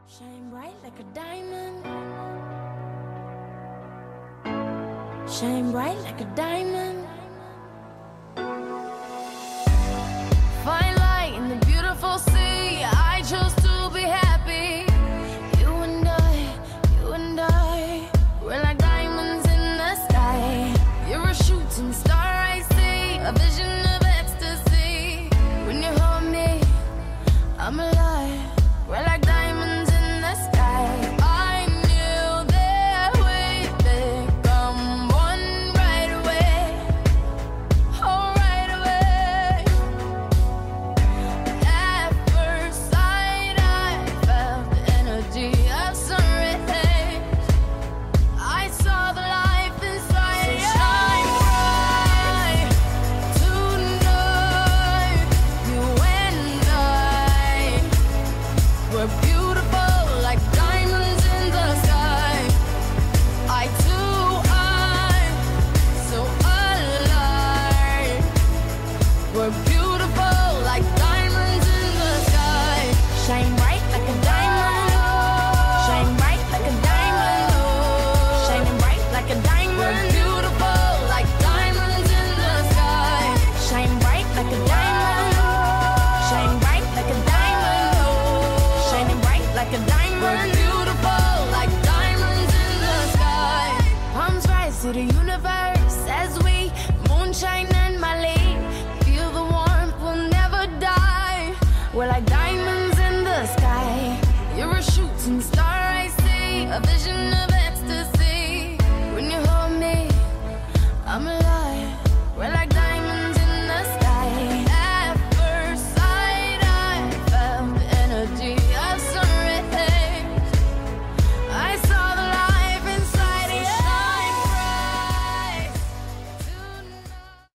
Shine bright like a diamond. Shine bright like a diamond. Fine light in the beautiful sea. I chose to be happy. You and I, we're like diamonds in the sky. You're a shooting star, I see, a vision of ecstasy. When you hold me, I'm alive. We're like diamonds in the sky. I knew that we'd become one right away. Oh, right away. At first sight, I felt the energy of sun rays. I saw the life inside. So shine bright tonight. You and I were beautiful.